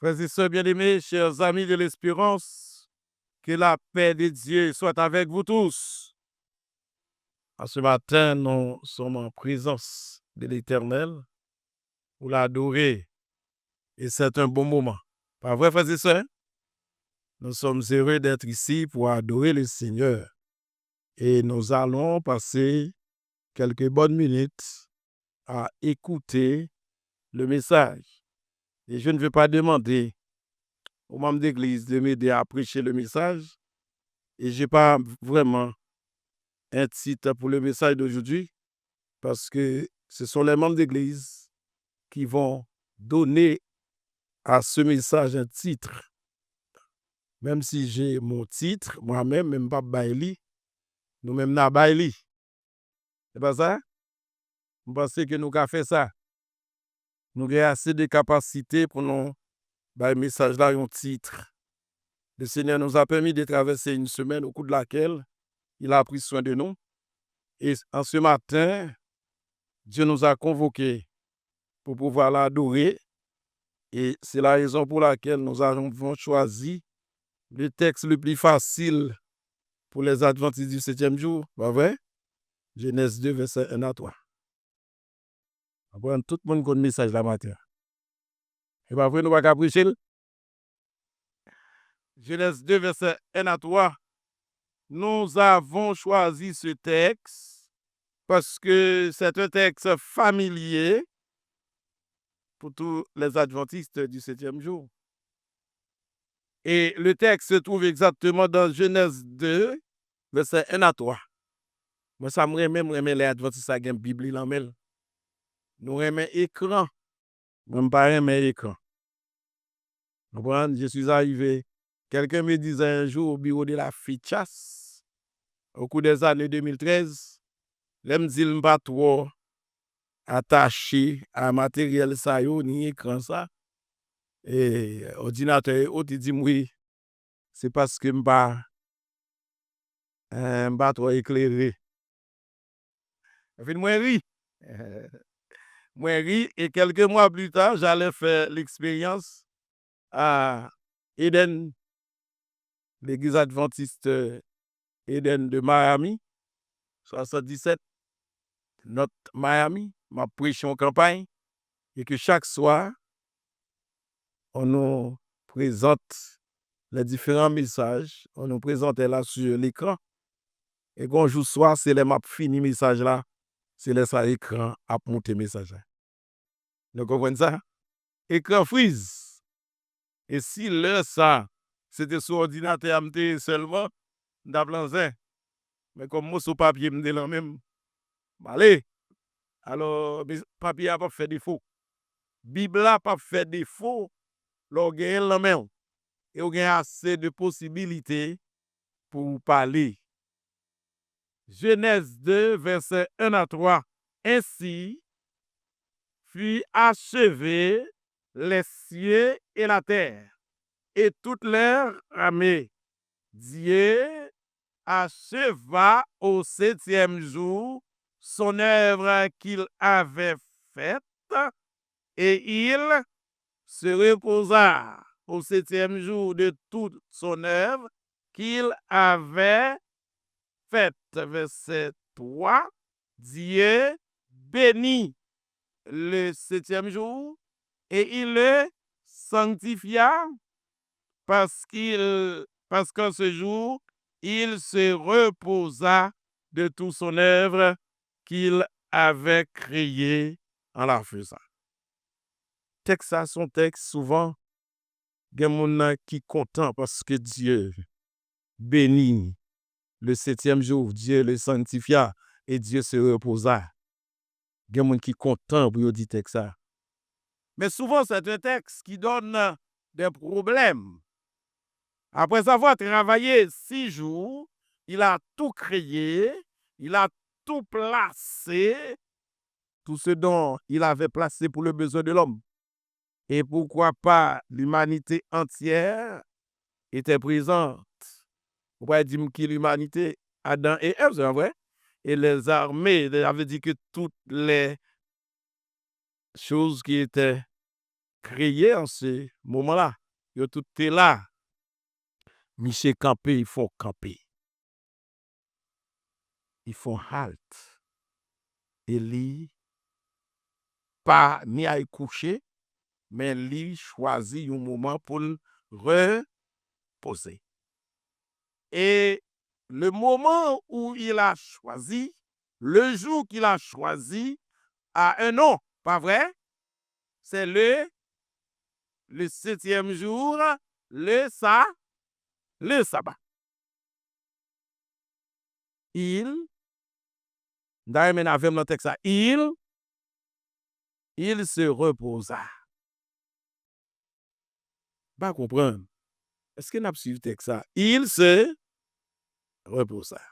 Frères et sœurs bien-aimés, chers amis de l'espérance, que la paix de Dieu soit avec vous tous. À ce matin, nous sommes en présence de l'Éternel pour l'adorer et c'est un bon moment. Pas vrai, frères et sœurs? Nous sommes heureux d'être ici pour adorer le Seigneur et nous allons passer quelques bonnes minutes à écouter le message. Et je ne vais pas demander aux membres d'église de m'aider à prêcher le message. Et je n'ai pas vraiment un titre pour le message d'aujourd'hui parce que ce sont les membres d'église qui vont donner à ce message un titre. Même si j'ai mon titre, moi-même, même pas Bailey, nous-mêmes, n'a Bailey. C'est pas ça? Vous pensez que nous avons fait ça? Nous avons assez de capacités pour nous, le message là, un titre. Le Seigneur nous a permis de traverser une semaine au cours de laquelle il a pris soin de nous. Et en ce matin, Dieu nous a convoqués pour pouvoir l'adorer. Et c'est la raison pour laquelle nous avons choisi le texte le plus facile pour les adventistes du 7e jour. Pas vrai? Genèse 2, verset 1 à 3. Après, tout le monde connaît le message la matin. Et pas vrai, nous ne pouvons pas prêcher. Genèse 2, verset 1 à 3. Nous avons choisi ce texte parce que c'est un texte familier pour tous les adventistes du 7e jour. Et le texte se trouve exactement dans Genèse 2, verset 1 à 3. Moi, ça me remet les adventistes à la Bible là même. Nous remet écran. Moi, pas remet écran. Je suis arrivé. Quelqu'un me disait un jour au bureau de la FICHAS, au cours des années 2013, je me dis pas trop attaché à matériel ça ni écran ça. Et ordinateur, il dit oui, c'est parce que je ne pas trop éclairé. Moi, ri. Moi, ri. Et quelques mois plus tard, j'allais faire l'expérience à Eden, l'église adventiste Eden de Miami, 77, notre Miami, ma prêché en campagne, et que chaque soir, on nous présente les différents messages, on nous présentait là sur l'écran, et quand jour soir, c'est les maps fini message là, c'est les ça écran à monter message. Vous comprenez ça? Écran freeze. Et si l'heure ça, c'était sur ordinateur seulement, d'appeler. Mais comme moi, sur papier, je me même. Allez. Alors, papier n'a pas fait défaut. Bible n'a pas fait défaut. L'on gagne la main. Et on a assez de possibilités pour parler. Genèse 2, verset 1 à 3. Ainsi fut achevé les cieux et la terre, et toute leur armée. Dieu acheva au 7e jour son œuvre qu'il avait faite, et il se reposa au 7e jour de toute son œuvre qu'il avait faite. Verset 3. Dieu bénit le 7e jour et il le sanctifia parce qu'en ce jour, il se reposa de toute son œuvre qu'il avait créée en la faisant. Texte à son texte, souvent, il y a des gens qui sont contents parce que Dieu bénit le 7e jour, Dieu le sanctifia et Dieu se reposa. Il y a des gens qui sont contents pour dire texte ça. Mais souvent, c'est un texte qui donne des problèmes. Après avoir travaillé 6 jours, il a tout créé, il a tout placé, tout ce dont il avait placé pour le besoin de l'homme. Et pourquoi pas l'humanité entière était présente. Vous pouvez dire que l'humanité, Adam et Ève, c'est vrai. Et les armées, ça veut dire que toutes les choses qui étaient créé en ce moment-là. Yo tout est là. Michel camper, il faut camper. Il faut halte. Et lui, pas ni à y coucher, mais lui choisit un moment pour le reposer. Et le moment où il a choisi, le jour qu'il a choisi, a un nom, pas vrai? C'est le 7e jour, le sabbat. Il, d'ailleurs, avec le texte, il se reposa. Pas comprendre. Est-ce qu'il n'a pas suivi le texte? Il se reposa.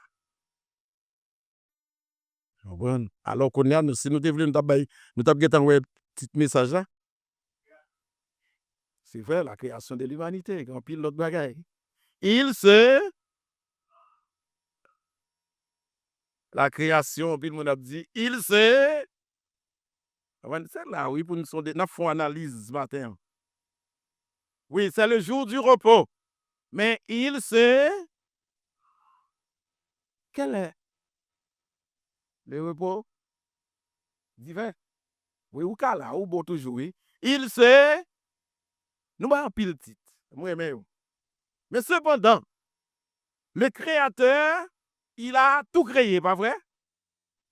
Alors qu'on a, si nous devons nous avons un petit message là. C'est vrai, la création de l'humanité, quand pile l'autre bagaille. La création, puis on a dit, c'est là, oui, pour nous faire une analyse ce matin. Oui, c'est le jour du repos. Mais quel est le repos divin? Oui, ou là, ou bon toujours, oui. Nous avons un pile titre. Mais cependant, le Créateur, il a tout créé, pas vrai?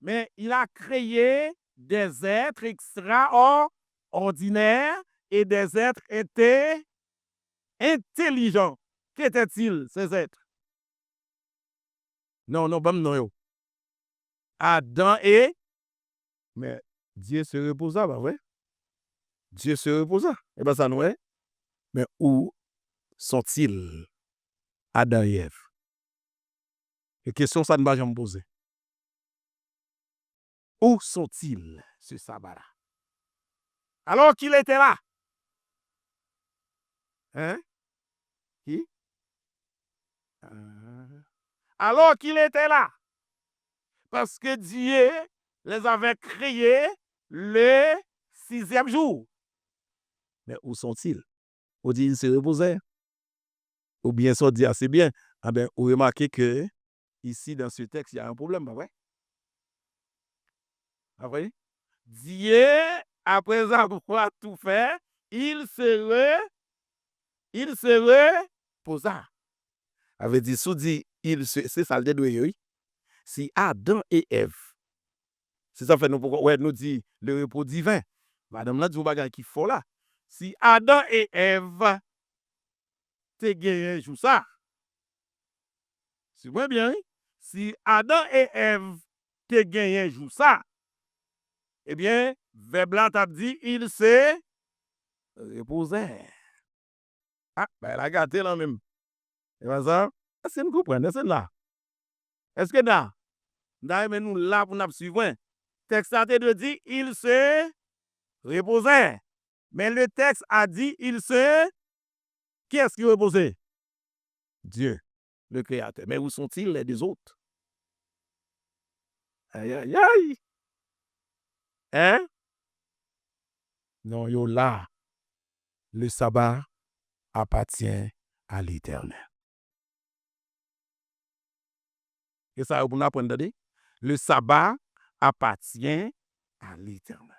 Mais il a créé des êtres extraordinaires et des êtres intelligents. Qu'étaient-ils, ces êtres? Non, non. Adam et... Mais Dieu se reposa, pas vrai? Dieu se reposa. Eh bien, ça nous est. Mais où sont-ils, Adam et Ève? La question, ça ne va jamais me poser. Où sont-ils, ce sabbat-là? Alors qu'il était là. Hein? Qui? Alors qu'il était là. Parce que Dieu les avait créés le 6e jour. Mais où sont-ils? On dit qu'ils se reposaient. Ou bien ça dit assez bien. Ah ben, vous remarquez que ici, dans ce texte, il y a un problème, pas vrai? Ah oui? Dieu, après avoir tout fait, il se reposa. Avait dit, sous dit, c'est ça le dédoué, oui. Si Adam et Ève, c'est ça fait nous dit le repos divin. Madame là, dit bagage qui faut là. Si Adam et Ève te gagné jour ça. C'est bien, oui? Si Adam et Ève te gagné jour ça, eh bien, verbe là t'a dit, il se reposait. Ah, ben la gâté là même. Et bien ça, c'est nous comprenons, c'est là. Est-ce que là, nous là pour nous suivre? Texte a te dit, il se reposait. Mais le texte a dit, il se... Qui est-ce qui reposait? Dieu, le Créateur. Mais où sont-ils les deux autres? Aïe, aïe, aïe. Hein? Non, yo là. Le sabbat appartient à l'Éternel. Et ça, vous apprendre de le sabbat appartient à l'Éternel.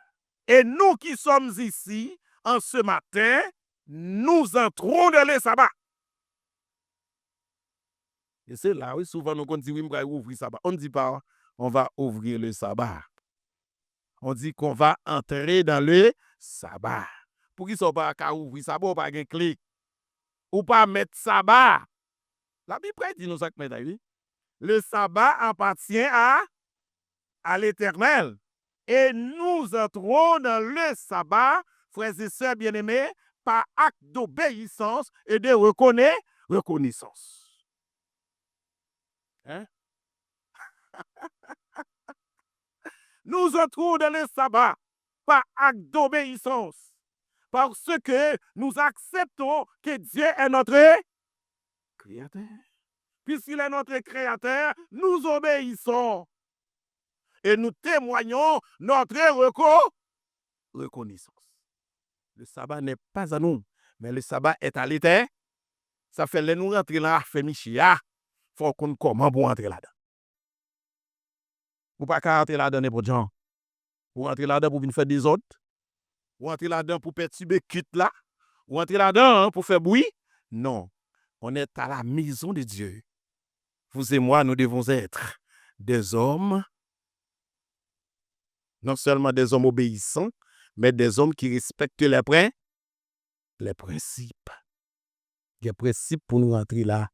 Et nous qui sommes ici, en ce matin, nous entrons dans le sabbat. Et c'est là, oui, souvent, nous dit, oui, on va ouvrir le sabbat. On ne dit pas, on va ouvrir le sabbat. On dit qu'on va entrer dans le sabbat. Pour qu'ils ne soient pas à ouvrir le sabbat, ou pas un clic. Ou pas mettre sabbat. La Bible dit nous ça que le sabbat appartient à l'Éternel. Et nous entrons dans le sabbat, frères et sœurs bien-aimés, par acte d'obéissance et de reconnaissance. Hein? Nous entrons dans le sabbat par acte d'obéissance. Parce que nous acceptons que Dieu est notre Créateur. Puisqu'il est notre Créateur, nous obéissons. Et nous témoignons notre reconnaissance. Le sabbat n'est pas à nous, mais le sabbat est à l'Éternel. Ça fait que nous rentrer là, fait Michia. Faut qu'on comment pour entrer là-dedans. Vous pas qu'à rentrer là-dedans n'importe gens. Vous rentrez là-dedans pour venir faire des autres. Vous rentrez là-dedans pour perturber quitte là. Vous rentrez là-dedans pour faire bruit. Non. On est à la maison de Dieu. Vous et moi, nous devons être des hommes, non seulement des hommes obéissants, mais des hommes qui respectent les principes. Il y a des principes pour nous rentrer là.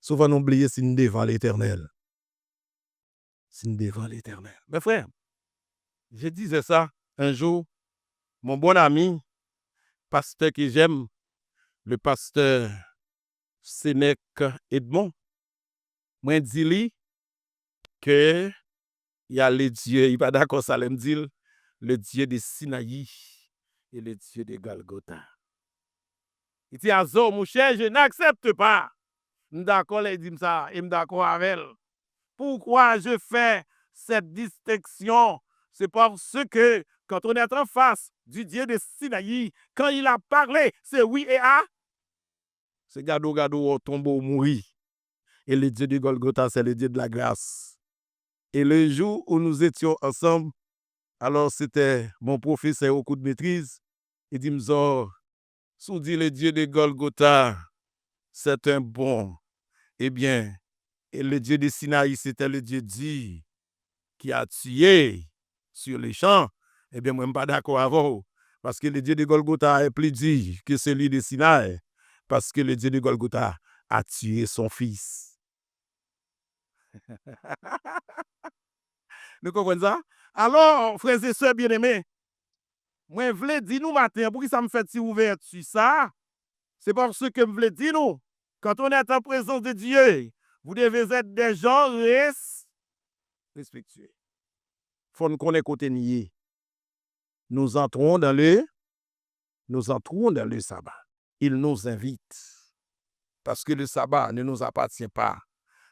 Souvent, nous oublions si nous devant l'Éternel. Si nous devant l'Éternel. Mes frères, je disais ça un jour, mon bon ami, pasteur que j'aime, le pasteur Sénèque Edmond, moi dit lui que il y a le Dieu, il n'est pas d'accord ça, me dit le Dieu de Sinaï et le Dieu de Golgotha. Il dit à Zo, mon cher, je n'accepte pas. Je suis d'accord, il dit ça, et je suis d'accord avec elle. Pourquoi je fais cette distinction? C'est parce que quand on est en face du Dieu de Sinaï, quand il a parlé, c'est oui et ah. C'est gado au tombeau mourir. Et le Dieu de Golgotha, c'est le Dieu de la grâce. Et le jour où nous étions ensemble, alors c'était mon professeur au coup de maîtrise, il dit, Mzor, sous dit le Dieu de Golgotha, c'est un bon. Eh bien, et le Dieu de Sinaï, c'était le Dieu dit qui a tué sur les champs. Eh bien, moi, je ne suis pas d'accord avec vous. Parce que le Dieu de Golgotha est plus dit que celui de Sinaï. Parce que le Dieu de Golgotha a tué son fils. Nous comprenons ça? Alors, frères et sœurs bien-aimés, moi, je voulais dire nous matin, pour que ça me fait si ouvert sur ça, c'est parce que je voulais dire nous, quand on est en présence de Dieu, vous devez être des gens respectueux. Il faut nous connaître côté nier. Nous entrons dans le sabbat. Il nous invite. Parce que le sabbat ne nous appartient pas.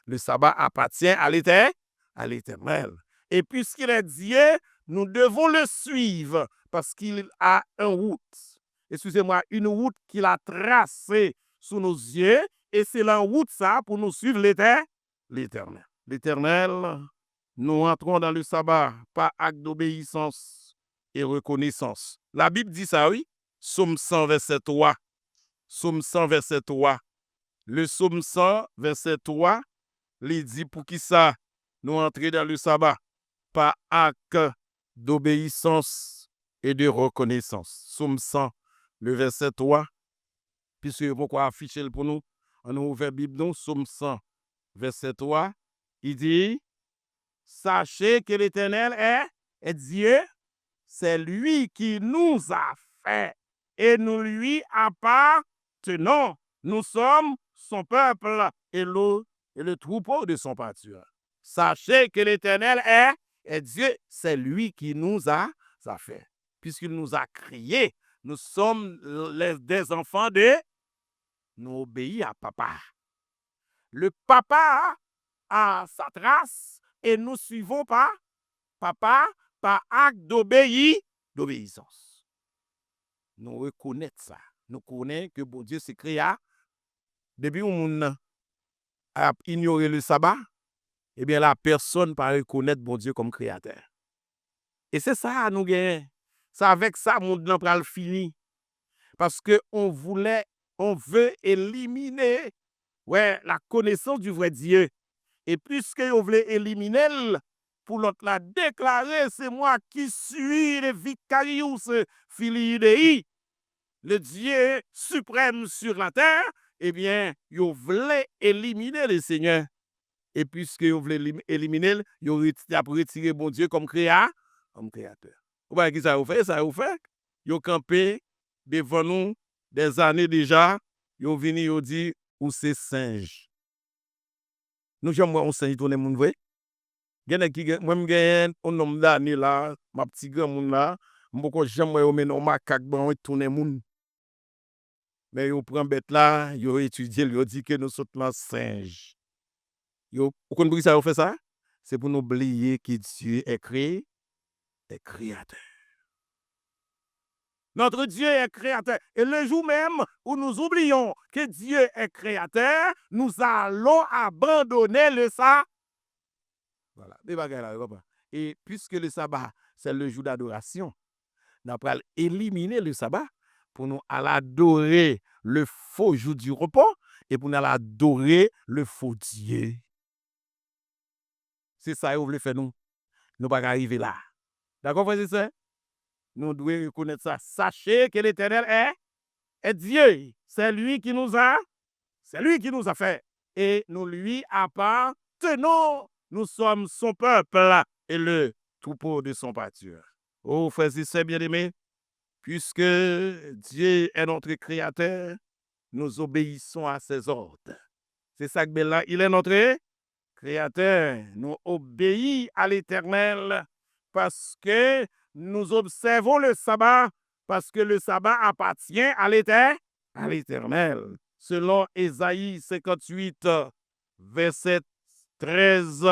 Le sabbat appartient à l'Éternel. Et puisqu'il est Dieu, nous devons le suivre parce qu'il a une route. Excusez-moi, une route qu'il a tracée sous nos yeux. Et c'est la route ça pour nous suivre l'Éternel. L'Éternel, nous entrons dans le sabbat par acte d'obéissance et reconnaissance. La Bible dit ça, oui. Psaume 100, verset 3. Psaume 100, verset 3. Le psaume 100, verset 3, il dit pour qui ça, nous entrons dans le sabbat par acte d'obéissance et de reconnaissance. Psaume 100, le verset 3. Puisque pourquoi afficher pour nous, on ouvre la Bible, nous, Psaume 100, verset 3. Il dit, sachez que l'Éternel est Dieu, c'est lui qui nous a fait et nous lui appartenons. Nous sommes son peuple et le troupeau de son pâturage. Sachez que l'Éternel est Dieu, c'est lui qui nous a fait. Puisqu'il nous a créés, nous sommes des enfants de... Nous obéissons à papa. Le papa a sa trace et nous suivons pas papa par acte d'obéissance. Nous reconnaissons ça. Nous connaissons que bon Dieu s'est créé. Depuis qu'on a ignoré le sabbat, eh bien la personne ne peut pas reconnaître bon Dieu comme créateur. Et c'est ça, nous gagnons. C'est avec ça que monde n'a le fini. Parce qu'on veut éliminer la connaissance du vrai Dieu. Et puisque on veut éliminer, pour l'autre la déclarer, c'est moi qui suis le vicarius filii Dei, le Dieu suprême sur la terre, eh bien, vous voulez éliminer le Seigneur. Et puisque vous voulez éliminer, vous retirez bon Dieu comme créateur. Vous voyez qui ça vous fait? Ça vous fait? Vous campez devant nous des années déjà, vous venez vous dire, ou c'est singe. Nous j'aime moi on singe tourner mon vrai. Gène qui moi m'gagne on nom d'année là, ma petit grand moun là, m'boko j'aime moi men on macaque bon tourner moun. Mais yo prend bête là, yo étudier, yo dit que nous sommes là singe. Yo pourquoi ça fait ça? C'est pour nous oublier que Dieu est créateur. Notre Dieu est créateur. Et le jour même où nous oublions que Dieu est créateur, nous allons abandonner le sabbat. Voilà, des bagages là, et puisque le sabbat, c'est le jour d'adoration, nous allons éliminer le sabbat pour nous aller adorer le faux jour du repos et pour nous aller adorer le faux Dieu. C'est ça que vous voulez faire nous. Nous ne pouvons pas arriver là. D'accord, frères et sœurs? Nous devons reconnaître ça. Sachez que l'Éternel est Dieu. C'est lui qui nous a fait. Et nous lui appartenons. Nous sommes son peuple et le troupeau de son pâture. Oh, frères et sœurs bien-aimés, puisque Dieu est notre créateur, nous obéissons à ses ordres. C'est ça que là, il est notre créateur. Nous obéissons à l'Éternel parce que nous observons le sabbat, parce que le sabbat appartient à l'Éternel. Selon Ésaïe 58, versets 13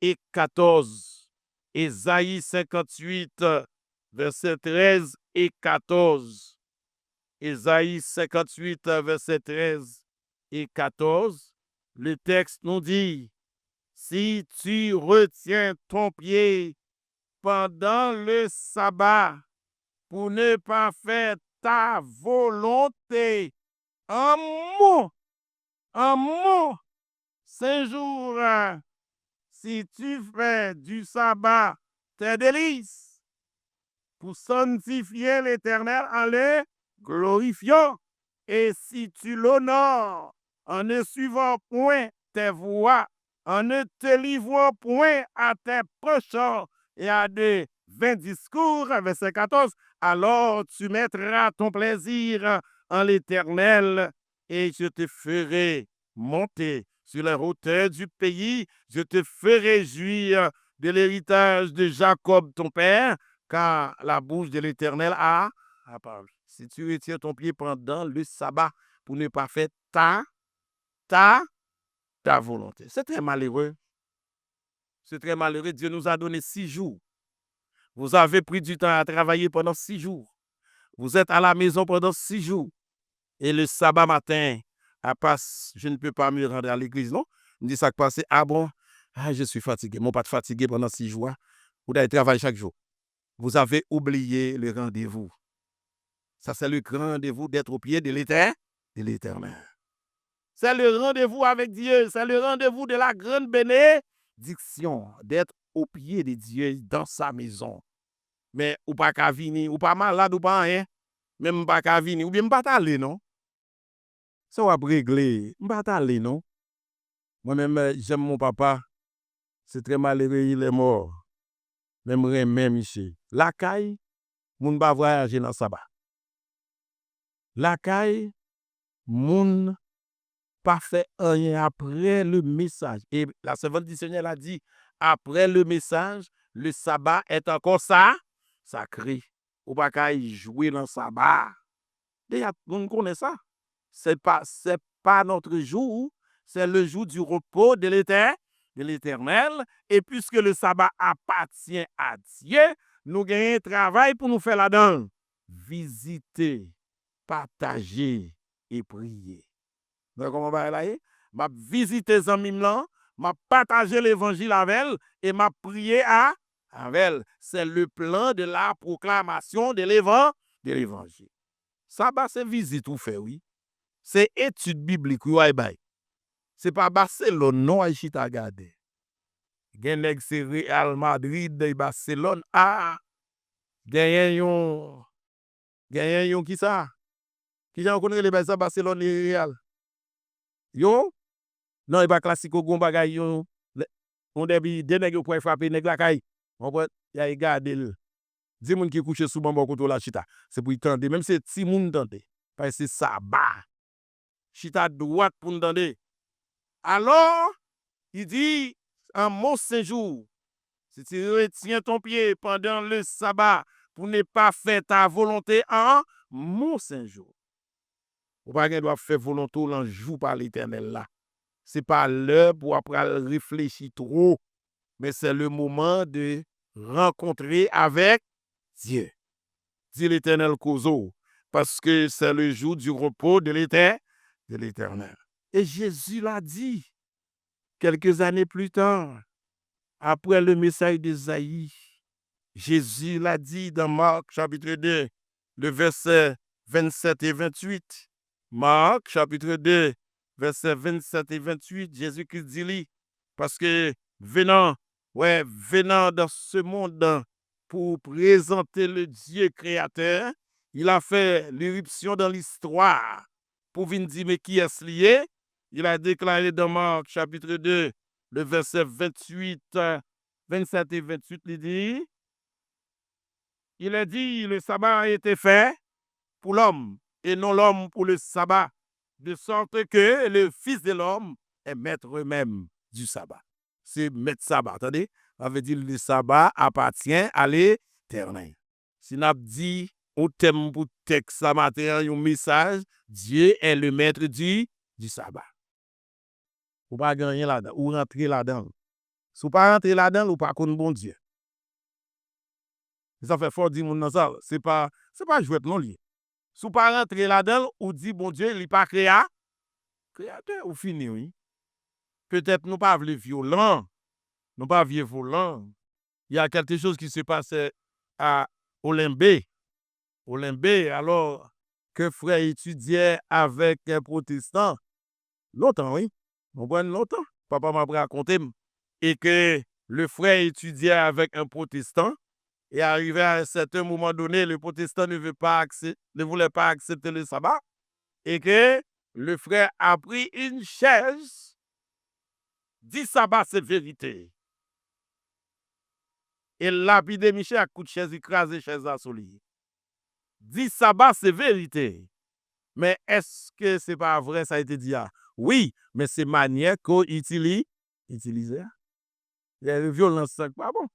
et 14. Ésaïe 58, versets 13 et 14. Ésaïe 58, versets 13 et 14. Le texte nous dit, si tu retiens ton pied pendant le sabbat pour ne pas faire ta volonté, un mot, 5 jours, si tu fais du sabbat tes délices, pour sanctifier l'Éternel en le glorifiant, et si tu l'honores en ne suivant point tes voies, en ne te livrant point à tes prochains et à de vains discours, verset 14, alors tu mettras ton plaisir en l'Éternel et je te ferai monter sur les hauteurs du pays, je te ferai jouir de l'héritage de Jacob ton père, car la bouche de l'Éternel a parlé. Si tu retires ton pied pendant le sabbat pour ne pas faire ta volonté. C'est très malheureux. C'est très malheureux. Dieu nous a donné 6 jours. Vous avez pris du temps à travailler pendant 6 jours. Vous êtes à la maison pendant 6 jours. Et le sabbat matin, je ne peux pas me rendre à l'église, non? Je me dis ça qui passe. Ah bon? Ah, je suis fatigué. Mon pas de fatigué pendant 6 jours. Vous devez travailler chaque jour. Vous avez oublié le rendez-vous. Ça, c'est le grand rendez-vous d'être au pied de l'Éternel. C'est le rendez-vous avec Dieu. C'est le rendez-vous de la grande bénédiction d'être au pied de Dieu dans sa maison. Mais ou pas qu'à venir, ou pas malade, ou pas rien. Même pas qu'à venir, ou bien pas aller, non? Ça va régler. Pas aller, non? Moi-même, j'aime mon papa. C'est très malheureux, il est mort. Même ici. La caille, moun pas voyager dans le sabbat. La caille, moun pas fait rien après le message. Et la servante du Seigneur a dit, après le message, le sabbat est encore sacré. Ou pas qu'à jouer dans le sabbat. Déjà, on connaît ça. C'est pas notre jour, c'est le jour du repos de l'Éternel. Et puisque le sabbat appartient à Dieu, nous gagnons un travail pour nous faire là-dedans. Visiter, partager et prier. Donc, comment va là? M'a visiter les amis là, m'a partager l'évangile avec elle et m'a prié avec elle. C'est le plan de la proclamation de l'évangile. Ça, c'est visite ou fait, oui. C'est étude biblique, oui, bye. C'est pas Barcelone, non, à Chita gade. Gen c'est Real Madrid de Barcelone. Ah, gen yon qui ça? Qui j'en connaît les Barcelone et Real? Yo? Non, il pas classique au gon bagay yo. On debi de nèg yo pour frapper nèg la kay. On peut y a regarder le. Di moun qui couche sous bambou koto la chita. C'est pour y tendre, même c'est ti moun tande. Parce que c'est ça bas. Chita droite pour entendre. Alors, il dit un mot 5 jours. Si tu retiens ton pied pendant le sabbat pour ne pas faire ta volonté en mon 5 jours. Ou pas qu'on doit faire volonté en jour par l'Éternel là. C'est pas l'heure pour après réfléchir trop, mais c'est le moment de rencontrer avec Dieu. dit l'Éternel causeau, parce que c'est le jour du repos de l'Éternel. Et Jésus l'a dit quelques années plus tard, après le message d'Ésaïe. Jésus l'a dit dans Marc chapitre 2, le verset 27 et 28. Marc chapitre 2, verset 27 et 28, Jésus-Christ dit, parce que venant dans ce monde pour présenter le Dieu créateur, il a fait l'irruption dans l'histoire pour venir dire mais qui est-ce lié? Il a déclaré dans Marc chapitre 2, le verset 28, 27 et 28, il a dit, le sabbat a été fait pour l'homme et non l'homme pour le sabbat, de sorte que le Fils de l'homme est maître même du sabbat. C'est maître sabbat, attendez, ça veut dire le sabbat appartient à l'Éternel. Si nous dit au thème pour texte ça matin, un message, Dieu est le maître du sabbat. Vous pas gagner là-dedans, ou rentrer là-dedans. Si vous pas rentrer là-dedans, vous pas connaître bon Dieu. Ça fait fort dire mon ça, c'est pas jouer non lié. Si vous pas rentrer là-dedans, ou dit bon Dieu, il n'est pas créateur, ou fini oui. Peut-être nous pas violents, nous pas violents. Il y a quelque chose qui se passait à Olymbé, alors que frère étudiait avec un protestant, longtemps, oui, on prend longtemps, papa m'a raconté, et que le frère étudiait avec un protestant, et arrivé à un certain moment donné, le protestant ne voulait pas accepter le sabbat, et que le frère a pris une chaise, dit sabbat c'est vérité. Et lapidé Michel à coup de chaise, écrasé chaise à solide. Dit sabbat c'est vérité. Mais est-ce que c'est pas vrai, ça a été dit? Oui, mais c'est manière qu'on utilise. Il y a une violence, c'est pas bon.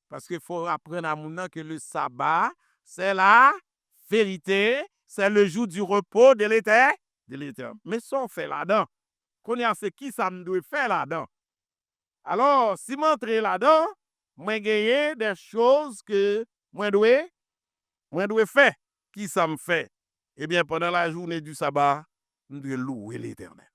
Parce qu'il faut apprendre à mon que le sabbat, c'est la vérité, c'est le jour du repos de l'Éternel. Mais ça, on fait là-dedans. Qu'on y a ce qui ça me doit faire là-dedans. Alors, si je m'entre là-dedans, moi gagner des choses que moi dois faire. Qui ça me fait? Eh bien, pendant la journée du sabbat, je dois louer l'Éternel.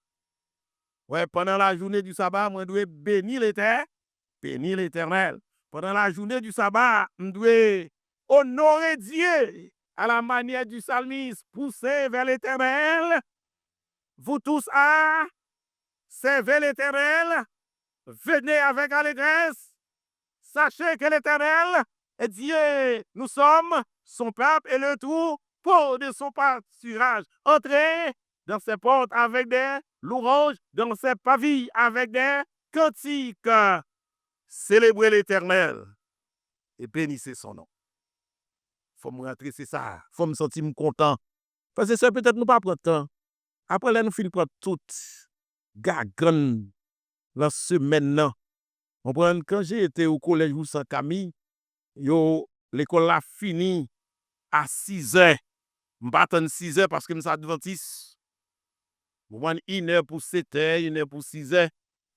Ouais, pendant la journée du sabbat, je dois bénir l'Éternel. Pendant la journée du sabbat, je dois honorer Dieu à la manière du psalmiste, pousser vers l'Éternel. Vous tous à servir l'Éternel, venez avec allégresse. Sachez que l'Éternel est Dieu. Nous sommes son peuple et le troupeau de son pâturage. Entrez dans ses portes avec des louanges, dans ses pavillons avec des cantiques. Célébrez l'Éternel et bénissez son nom. Faut me rentrer, c'est ça. Faut me sentir content. Parce que ça peut-être nous pas prendre temps. Après là, nous finissons prendre tout. Gagan, la semaine là. Quand j'ai été au collège ou sans Camille, l'école a fini à 6 heures. Je ne pas attendre 6 heures parce que je suis adventiste. Je prends 1 heure pour 7 heures, 1 heure pour 6 heures.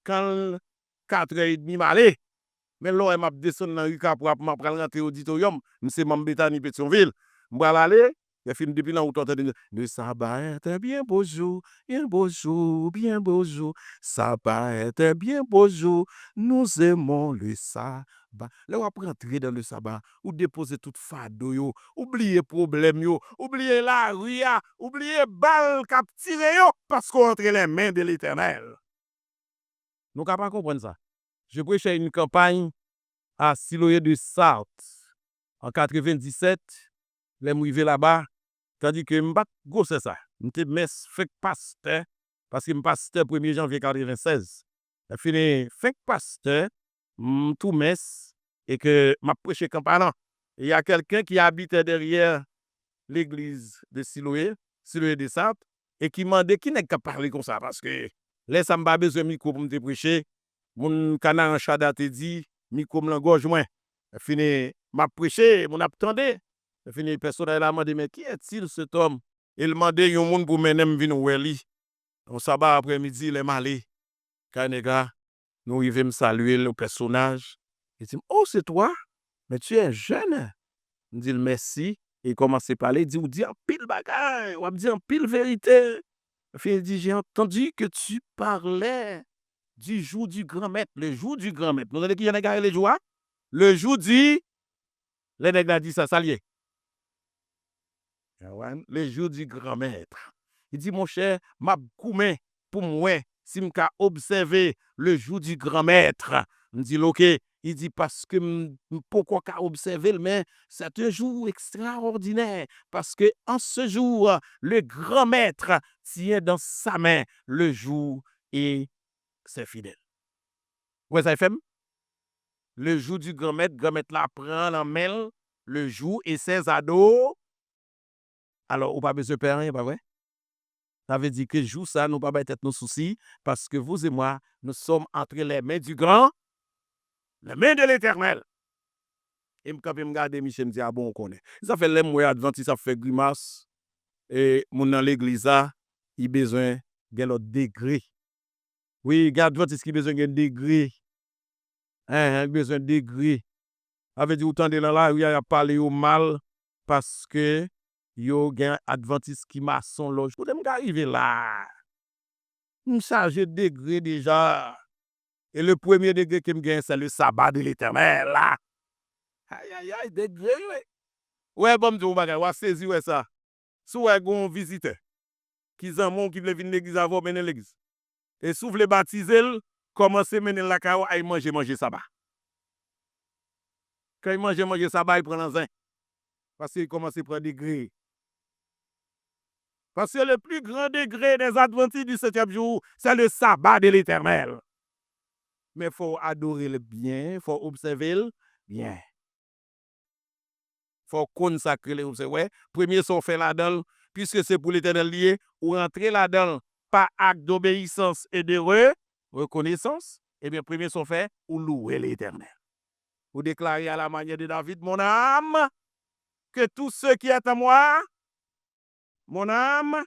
Quand 4h30, je mais là, je vais descendre dans le rue pour rentrer au auditorium. Je suis membre Béthanie Pétionville. Je vais aller. Je finis depuis là où tu entends le sabbat est un bien beau jour, bien beau jour, bien beau jour. Sabbat est un bien beau jour. Nous aimons le sabbat. Là, on va rentrer dans le sabbat, ou déposer tout fardeau, yo, oublier problème, yo, oublier la rue, oublier balle cap tiré, yo, parce qu'on entre les mains de l'Éternel. Nous ne pouvons pas comprendre ça. Je prêchais une campagne à Siloé de Sarthe en 97. Les m'rivé là-bas, tandis que je ne pas ça. Je suis fait pasteur, parce que je suis pasteur 1er janvier 96. Je fini fait pasteur, tout messe, et que je prêché campagne. Il y a quelqu'un qui habitait derrière l'église de Siloé de Sarthe, et qui m'a demandé qui n'est qu'à parler comme ça, parce que là, ça m'a besoin de micro pour me prêcher. Mon canard en chada te dit, micro me l'engorge moins. Fini, m'a prêché, mon attendé. Fini, personne là m'a dit, mais qui est-il cet homme? Il m'a dit, yon moun pour mener me venir oueli. On sabbat après-midi, il est malé. Kanega, nous y me saluer le personnage. Il dit, oh, c'est toi? Mais tu es jeune. Je dis, merci. Et commence à parler, dit, ou dit en pile bagaille, ou dit en pile vérité. Il dit, j'ai entendu que tu parlais du jour du grand maître, le jour du grand maître. Vous avez qui y en a gagné les jours? Le jour dit, les nègres a dit ça, ça lié. Le jour du grand maître. Il dit, mon cher, m'a coumé pour moi, si m'ka observer le jour du grand maître. Je dis, ok. Il dit, parce que pourquoi qu'à observer, mais c'est un jour extraordinaire. Parce que en ce jour, le grand maître tient dans sa main le jour et ses fidèles. Ouais, ça fait? Le jour du grand maître là prend la main le jour et ses ados. Alors, on pas besoin de faire rien, pas vrai? Ça veut dire que jour ça, nous pas être nos soucis, parce que vous et moi, nous sommes entre les mains du grand, les mains de l'Éternel. Et quand je regarde Michel, je me dis, ah bon, on connaît. Ça fait l'aime, moi, Adventiste, ça fait grimace. Et mon dans l'église, il a besoin d'un autre degré. Oui, il y a Adventiste qui a besoin d'un degré. Il a besoin d'un degré. Avec dit, autant de là, il a parlé au mal, parce que il y a un Adventiste qui m'a son loge. Je vais arriver là. Je charge de degré déjà. Et le premier degré que je gagne, c'est le sabbat de l'Éternel. Là. Aïe, degré, oui. Ouais, bon, je vais saisir ça. Si vous avez un visiteur qui est un monde qui veut venir l'église avant, mener l'église. Et si vous voulez baptiser, commencez à mener la caille à manger sabbat. Quand il mange sabbat, il prend un zin. Parce qu'il commence à prendre degré. Parce que le plus grand degré des Adventistes du 7e jour, c'est le sabbat de l'Éternel. Mais il faut adorer le bien, il faut observer le bien. Il faut consacrer le bien. Ouais, premier son fait là-dedans, puisque c'est pour l'Éternel lié, ou rentrer là-dedans par acte d'obéissance et de reconnaissance, eh bien, premier son fait, ou louer l'Éternel. Ou déclarer à la manière de David, mon âme, que tout ce qui est à moi, mon âme,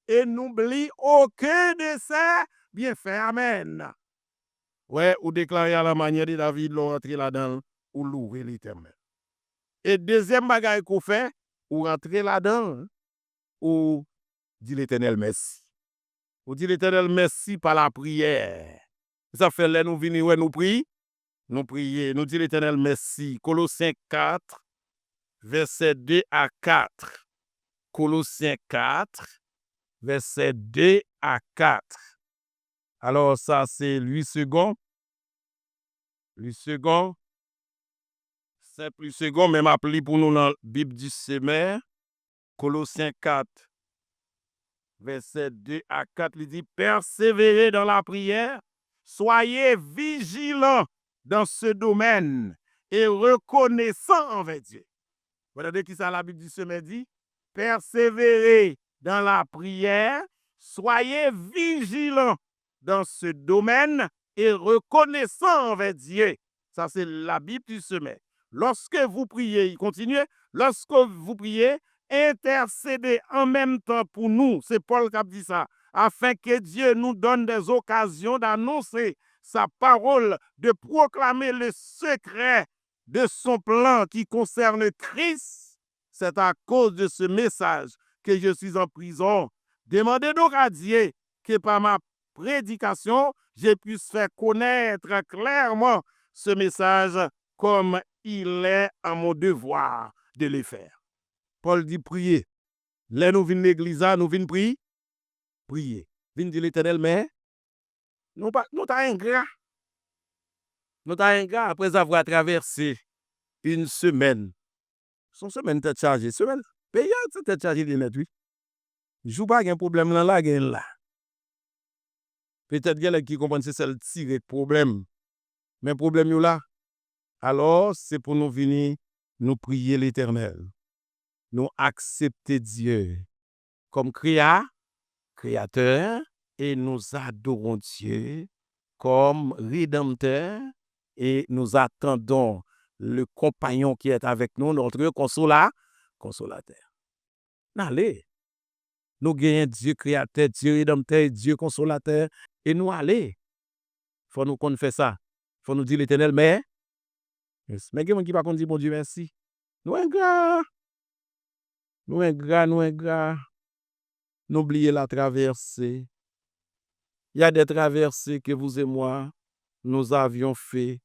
et n'oublie aucun de ses bienfaits. Amen. Ouais, ou déclarer à la manière de David, l'on rentrer là-dedans, ou louer l'Éternel. Et deuxième bagaille qu'on fait, ou rentrer là-dedans, ou dit l'Éternel merci. Ou dit l'Éternel merci par la prière. Ça fait là, nous venons, ouais, nous prions, nous prions, nous dit l'Éternel merci. Colossiens 4, verset 2 à 4. Colossiens 4, verset 2 à 4. Alors, ça, c'est 8 secondes. 8 secondes. C'est plus second, même appelé pour nous dans la Bible du Semeur. Colossiens 4, verset 2 à 4, il dit, persévérez dans la prière, soyez vigilants dans ce domaine et reconnaissants envers Dieu. Vous regardez qui ça la Bible du Semeur dit? Persévérez dans la prière, soyez vigilants dans ce domaine et reconnaissants envers Dieu. Ça, c'est la Bible du Semeur. Lorsque vous priez, continuez, lorsque vous priez, intercédez en même temps pour nous, c'est Paul qui a dit ça, afin que Dieu nous donne des occasions d'annoncer sa parole, de proclamer le secret de son plan qui concerne Christ. C'est à cause de ce message que je suis en prison. Demandez donc à Dieu que par ma prédication, je puisse faire connaître clairement ce message comme il est à mon devoir de le faire. Paul dit prier. Là, nous venons l'église, nous venons prier. Prier. Venons dire l'Éternel, mais nous t'avons ingrat. Nous t'avons ingrat après avoir traversé une semaine. Son semaine tête chargée. Semaine payante, tête chargée de net, oui. Je n'ai pas un problème là, là. Peut-être qu'il y a qui comprennent c'est le tirer problème. Mais problème là. Alors, c'est pour nous venir, nous prier l'Éternel. Nous accepter Dieu comme créateur et nous adorons Dieu comme rédempteur et nous attendons le compagnon qui est avec nous, notre consolateur. Allez, nous gagnons Dieu créateur, Dieu rédempteur, Dieu consolateur et nous allez. Il faut nous qu'on fait ça. Il faut nous dire l'Éternel, mais quelqu'un qui va dire bon Dieu merci. Nous un gars. Nous ingrat, n'oubliez la traversée. Il y a des traversées que vous et moi, nous avions fait.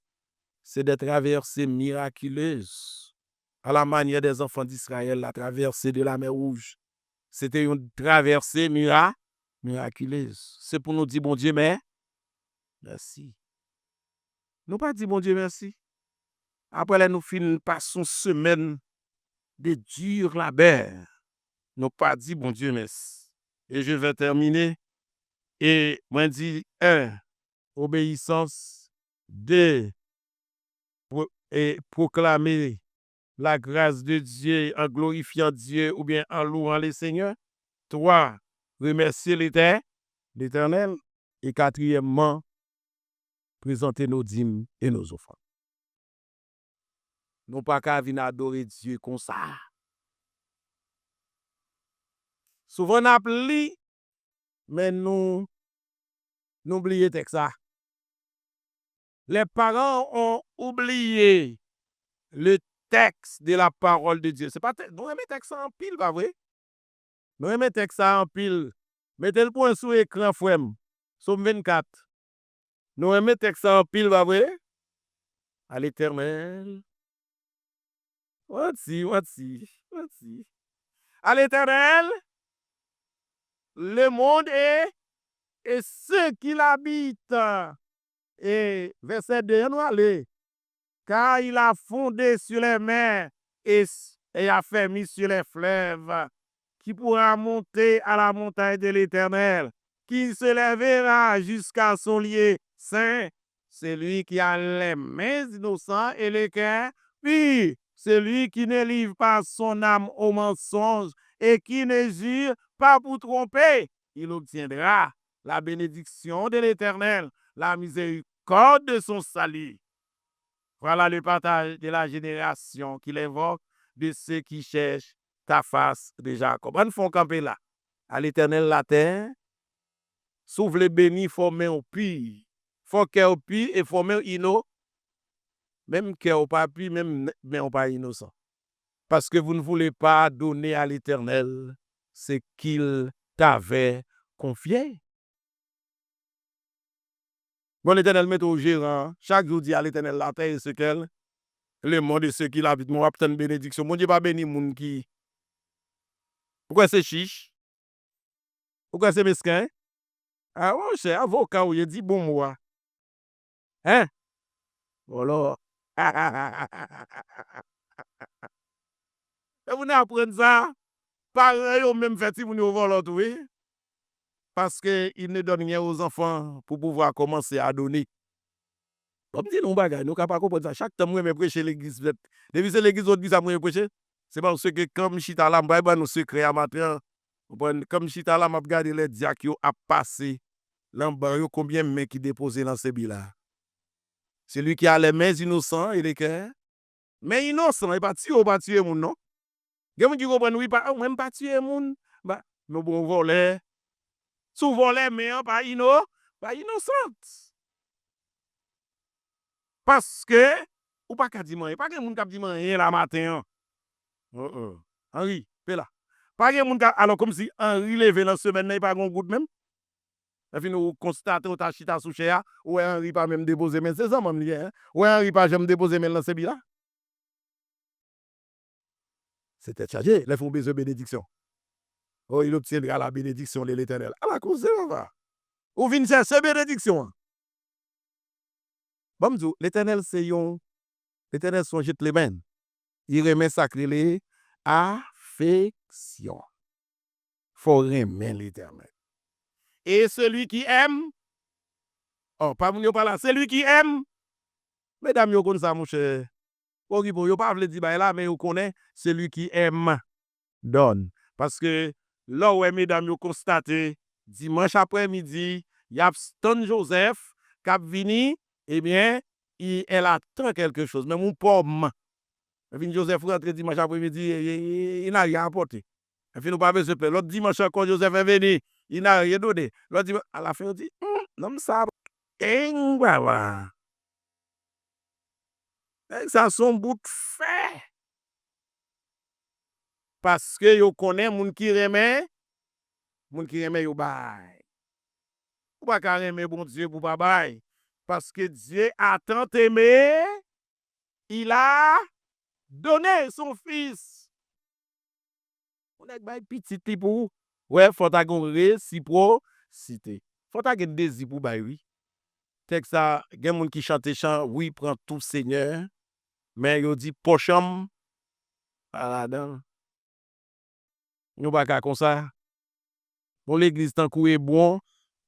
C'est des traversées miraculeuses. À la manière des enfants d'Israël, la traversée de la mer Rouge. C'était une traversée miraculeuse. C'est pour nous dire, bon Dieu, mais merci. Nous pas dire, bon Dieu, merci. Après, là, nous finissons par une semaine de dur labeur. Nous pas dit, bon Dieu, merci. Et je vais terminer. Et moi, dit, 1, obéissance. 2, et proclamer la grâce de Dieu en glorifiant Dieu ou bien en louant le Seigneur. 3, remercier l'Éternel. Et 4, présenter nos dîmes et nos offrandes. Nous pas qu'à venir adorer Dieu comme ça. Souvent, on appelle, mais nous oublions ça. Les parents ont oublié le texte de la parole de Dieu. C'est pas nous aimons texte en pile, pas vrai? Nous aimons texte en pile. Mettez le point sur l'écran, frère. Somme 24. Nous aimons texte en pile, pas vrai? À l'Éternel. Voici. À l'Éternel, le monde et ceux qui l'habitent. Et verset 2, nous allons. Car il a fondé sur les mers et a fermé sur les fleuves. Qui pourra monter à la montagne de l'Éternel? Qui se lèvera jusqu'à son lieu saint? Celui qui a les mains innocentes et le cœur pur. Celui qui ne livre pas son âme au mensonge et qui ne jure pas pour tromper. Il obtiendra la bénédiction de l'Éternel, la miséricorde de son salut. Voilà le partage de la génération qu'il invoque de ceux qui cherchent ta face de Jacob. On fait camper là. À l'Éternel la terre, s'ouvre les bénis, formé au pire. Faut qu'au pire et formé au innocent. Même qu'au pas pire, même mais on pas innocent. Parce que vous ne voulez pas donner à l'Éternel ce qu'il t'avait confié. Bon, l'Éternel met au gérant, chaque jour dit à l'Éternel la terre et ce qu'elle, le monde de ceux qui l'habitent, moi, obtient une bénédiction. Mon Dieu, pas béni moun qui. Pourquoi c'est chiche? Pourquoi c'est mesquin? Ah, ouais, c'est avocat, il dit bon moi. Hein? Voilà. Et vous n'apprenez ça? Pareil, au même fait, si vous nous volez, oui. Parce qu'il ne donne rien aux enfants pour pouvoir commencer à donner. Comme dit nous bagay, nous capable comprendre ça. Chaque temps moi me prêcher l'église. Depuis c'est l'église autre ça moi prêcher. C'est parce que comme chita là, m'ba nous secret à matin. Comme chita là, m'a regarder les diacres qui a passé. L'embargo combien de mains qui déposé dans ce là. Celui qui a les mains innocents et les cœurs. Mais innocent, il pas tuer moun non. Gen moun qui comprend oui pas même pas tuer moun. Bah nous bon voler. Sous voler mais pas innocent. Parce que ou pas qu'à dire pas que moun k'ap dire rien la matin. Henri, fais là. Pas que moun alors comme si Henri levé dans semaine n'est pas gon goutte même. Et puis nous constatons ta chita sous chéa ou Henri pas même déposer mais c'est ça même lié hein. Ou Henri pas jamais déposer mais dans ce là. C'était chargé, les font besoin de bénédiction. Oh, il obtiendra la bénédiction de l'Éternel. À la cause de ça. Ou vient chercher bénédiction. Bon, l'Éternel c'est yon. L'Éternel son jette les mains. Il remet sacré les affection. Faut remettre l'Éternel. Et celui qui aime, oh, pas mon pas là, celui qui aime, mesdames, vous connaissez ça, mon cher. Vous pas voulu dire là, mais vous connaissez celui qui aime, donne. Parce que là où mesdames, vous constatez, dimanche après-midi, il y a Stone Joseph qui a venu, eh bien, elle attend quelque chose. Mais mon pomme, Joseph rentre dimanche après-midi, il n'a rien apporté. Et puis nous pas besoin de l'autre dimanche quand Joseph est venu, il n'a rien donné. L'autre dimanche, à la fin, on dit, non, ça, voilà. Ça son bout de fait. parce que yo connaît moun qui remet yo bay. Ou pas ka remet bon Dieu pour pas bay. Parce que Dieu a tant aimé, il a donné son fils. On a bay petit pour ouais, faut ta gon réciprocité. Faut ta gen désir pour bay oui. Texte ça, gen moun qui chante chant, oui, prend tout Seigneur, mais yo dit pocham pas là-dedans. Nous pas ka comme ça. Pour l'église tant est bon,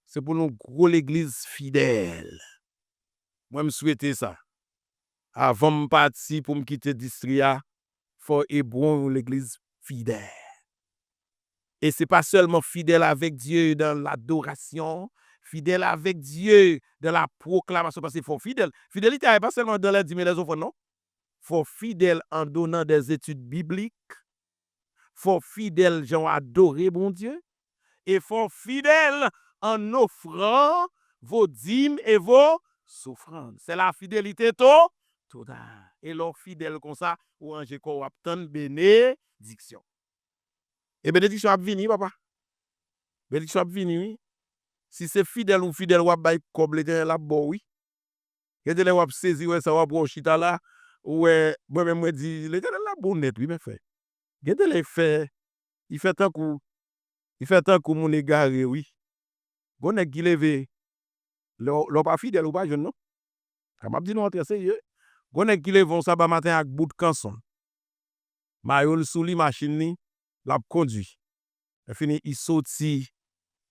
c'est pour nous gros l'église fidèle. Moi me souhaiter ça. Avant me partir pour me quitter Distria, faut être bon l'église fidèle. Et c'est pas seulement fidèle avec Dieu dans l'adoration, fidèle avec Dieu dans la proclamation, parce qu'il faut fidèle. Fidélité n'est pas seulement dans les dîmes et les offres, non. Faut fidèle en donnant des études bibliques. Faut fidèle, genre adorer bon Dieu. Et faut fidèle en offrant vos dîmes et vos souffrances. C'est la fidélité totale. Et l'on fidèle comme ça, ou en j'ai quoi obtenir bénédiction. Et bénédiction a venu, papa. Bénédiction a venu, oui. Si c'est fidèle ou fidèle, ou bay comme l'éternel la bon, oui. L'éternel ou saisi, ouais, ça va pour chita là. Ouais, moi-même, moi, dit, l'éternel la bon net, oui, mais fait. L'éternel fait, il fait tant que mon égaré, oui. Bon, est qui levé, l'on pas fidèle ou pas, je non. Comme m'a dit, non, très sérieux. Bon, est qui levé, on s'abat matin avec bout de canson. Maïol sous li machine ni, l'a conduit. Il fini, il sorti,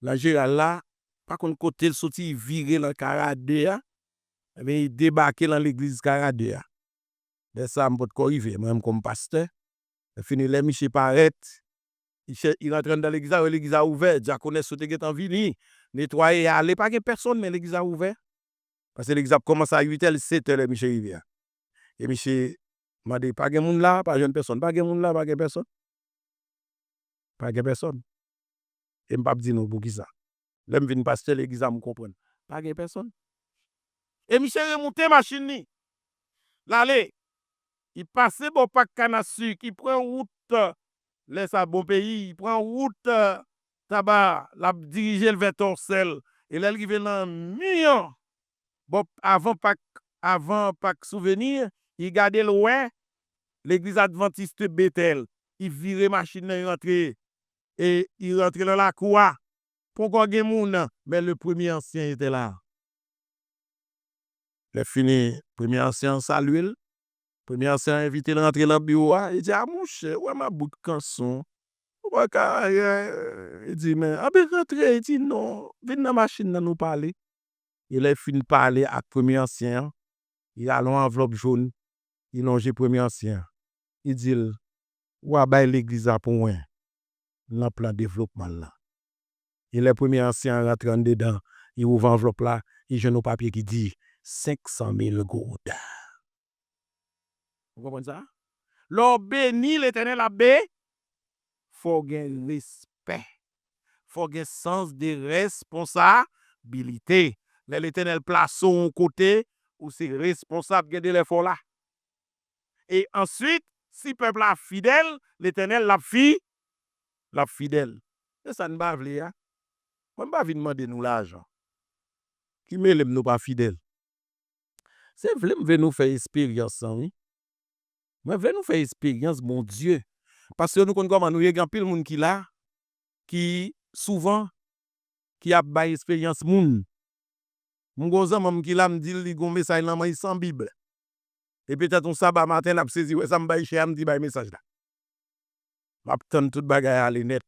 la général là, pas contre côté, il sorti, il viré dans Caradea, mais il débarqué dans l'église Caradea. De ça, je peux te arriver, moi-même comme pasteur. Il fini, les Michel paraît, il rentre dans l'église a ouvert, diaconesse sauté qui est en vini, nettoyer, aller, pas que personne, mais l'église a ouvert. Parce que l'église a commencé à 8h, 7h, les Michel Rivière. Et Michel m'a dit, pas de monde là, pas jeune personne, pas de monde là, pas de personne. Pas de personne. Et je ne peux pas dire non pour qui ça. Là, je viens pasteur l'église à me comprendre. Pas de personne. Et Michel remonte machine ni. L'aller. Il passe bon pas canassu, qui prend route laisse à bon pays, il prend route tabac, la diriger vers Torsel et là il vient dans million. Bon avant pas souvenir, il gardait loin l'église adventiste Bethel. Il virait machine il rentre et il rentre dans la cour. Pourquoi gen moun mais le premier ancien était là. Le fini, premier ancien salue. Premier ancien invité à rentrer dans le bureau. Il dit, ah mon cher, ouais ma bout de canson. Il dit, mais, ah ben rentrez. Il dit, non, venez dans la machine nous parler. Il a fini de parler avec le premier ancien. Il a l'enveloppe jaune. Il longe le premier ancien. Il dit, ouais, bah l'église a pour moi. Dans plan développement là. Et le premier ancien rentre dedans. Il ouvre l'enveloppe là. Il joue un papier qui dit 500 000 gouttes. Vous comprenez ça? L'on bénit l'éternel abbé. Faut gen respect. Faut gen sens de responsabilité. L'éternel place son côté ou c'est responsable de l'effort là. Et ensuite, si le peuple est fidèle, l'éternel l'a fidèle. Et ça ne va pas vle. Moi, je ne vais pas demander nous l'argent. Qui me l'aime nous pas fidèle. C'est vrai, je veux nous faire expérience, oui. Moi, je veux nous faire expérience, mon Dieu. Parce que nous connaissons comment nous y a pile monde qui là, qui souvent, qui a une expérience moun. Mon gozan mam qui là me dit li gon message là moi sans Bible. Et peut-être on sabbat matin n'a saisi ouais ça me bail chez me dit bail message là. M'a tande tout bagay aller net.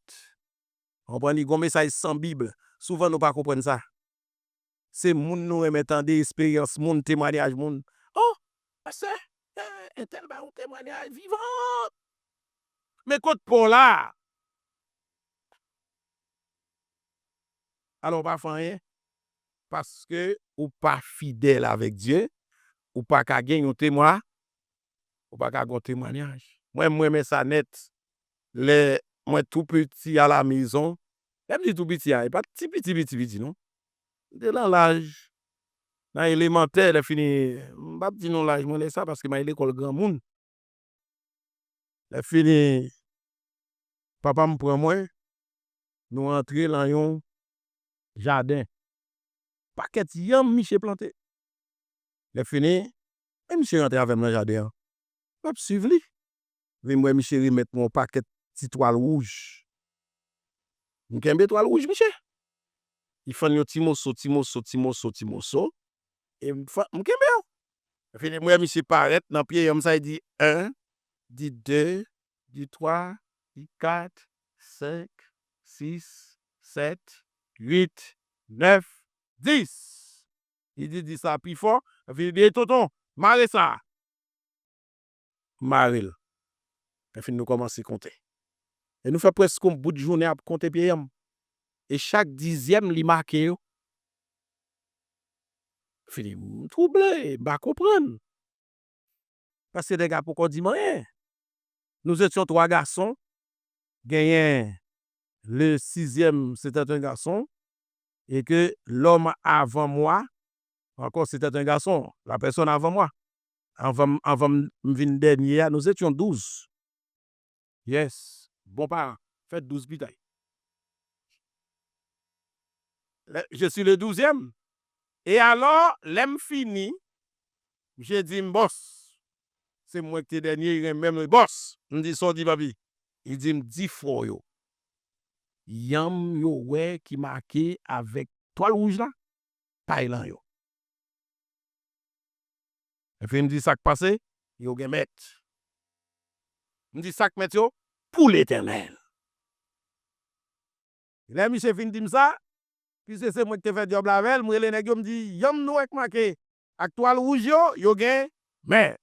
On prend li gon message sans Bible. Souvent nous pas comprendre ça. C'est moun nous remettant des expériences moun témoignage moun. Oh, c'est un tel ba un témoignage vivant. Mais quand pour là. Alors pas faire rien parce que ou pas fidèle avec Dieu, ou pas qu'à gagner un témoin, ou pas qu'à un témoignage. Moi mais ça net. Moi tout petit à la maison, même dit tout petit, pas petit non. De là l'âge dans élémentaire, il fini pas dit non l'âge, moi ça parce que m'a l'école grand monde. Il fini Papa me prend moi, nous entrer dans un jardin. Paquet yam Michel planté. Le fini, et monsieur rentre avec moi dans le jardin. Pas suivre lui. Vin moi Michel remettre mon paquet de toile rouge. M'kembe toile rouge Michel. Il fait un petit morceau. Et m'kembe. Fini moi Michel paraît dans pied comme ça il dit 1, dit 2, dit 3, dit 4, 5, 6, 7, 8, 9, 10. Il dit ça plus fort. Il dit tonton, marre ça. Maril. Et puis nous commençons à compter. Et nous faisons presque un bout de journée à compter pied. Et chaque dixième, il marque. Fini, troublé, pas comprendre. Parce que les gars, pourquoi dit rien? Nous étions 3 garçons. Gagné le 6e, c'était un garçon. Et que l'homme avant moi, encore c'était un garçon. La personne avant moi. Avant me venir dernier, nous étions 12. Yes. Bon parent, faites 12 bitailles. Je suis le 12e. Et alors, l'aime fini, j'ai dit, boss, c'est moi qui es dernier, il même le boss. Je me dis, sorti, papi. Il dit, me dit, fois yo. Yam yo, ouais, qui marqué avec toile rouge là, Thailand yo. Et puis, il me dit, ça qui passe, yo gen met. Il me dit, ça qui met yo, pour l'éternel. Là, monsieur fin dit ça, puis c'est moi qui te fait job la veille, moi, les nègres me dit, yam nou ek marqué, avec toile rouge yo gen, mais,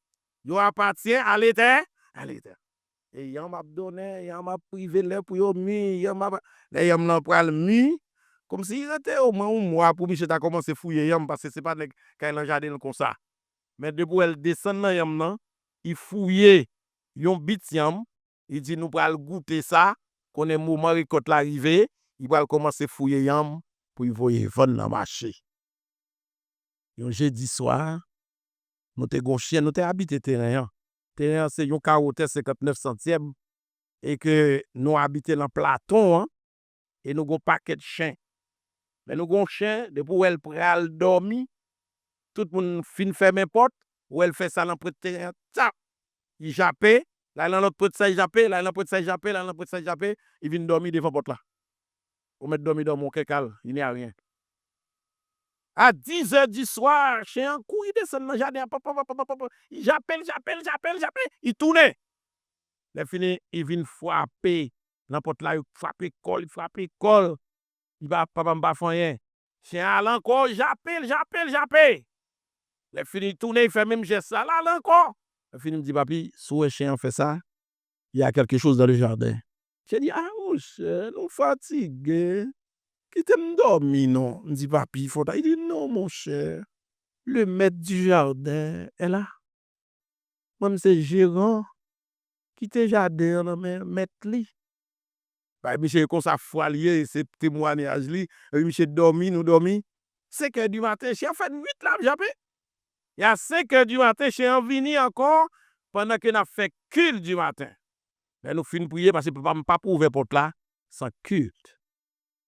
yo appartient à l'éternel, Et yam m'a donné, yam m'a privé là pour yo mi, yam nan pral mi, comme si il était au moins un mois pour monsieur t'a commencé fouiller yam parce que c'est pas quand il jardin comme ça. Mais depuis elle descend dans yam nan, il fouiller yon bit yam, il dit nous pral goûter ça, qu'on est moment récolte l'arrivée, il va commencer fouiller yam pour y voyer vendre dans marché. Yon jeudi soir, nous te gon chien, nous te habité terrain. Terrain c'est yon carotte 59 centièmes et que nous habitons dans plateau et nous avons paquet de chiens. Mais nous avons chien depuis où elle pral dormi, tout le monde fin ferme porte, où elle fait ça dans le terrain, il jappe, là dans l'autre porte ça il jappe, là dans l'autre porte ça il jappe, là dans l'autre porte ça il jappe, il vient dormir devant porte là. On met dormir dans mon kékal, il n'y a rien. À 10h du soir, chien court, il descend dans le jardin, il j'appelle, il tourne. Il fini, il vient frapper, n'importe là, il frappe col. Il va pas faire rien. Chien à encore, j'appelle. Il fini, tourner, il fait même geste là, encore. Il fini, il me dit, papi, si le chien fait ça, il y a quelque chose dans le jardin. J'ai dit, ah, mon cher, nous fatigués. Qui t'aime dormir, non? Il me dit, papi, il faut. Il dit, non, mon cher. Le maître du jardin est là. Moi, c'est gérant. Qui te jardin, mais maître li. Bah, monsieur, comme ça, foilier, c'est témoignage li. Monsieur dormi, nous dormi. 5h du matin, chien fait 8 là, j'appelle. Il y a 5h du matin, chien vini encore pendant que nous fait culte du matin. Mais nous finissons prier parce que papa ne peut pas ouvrir porte là sans culte.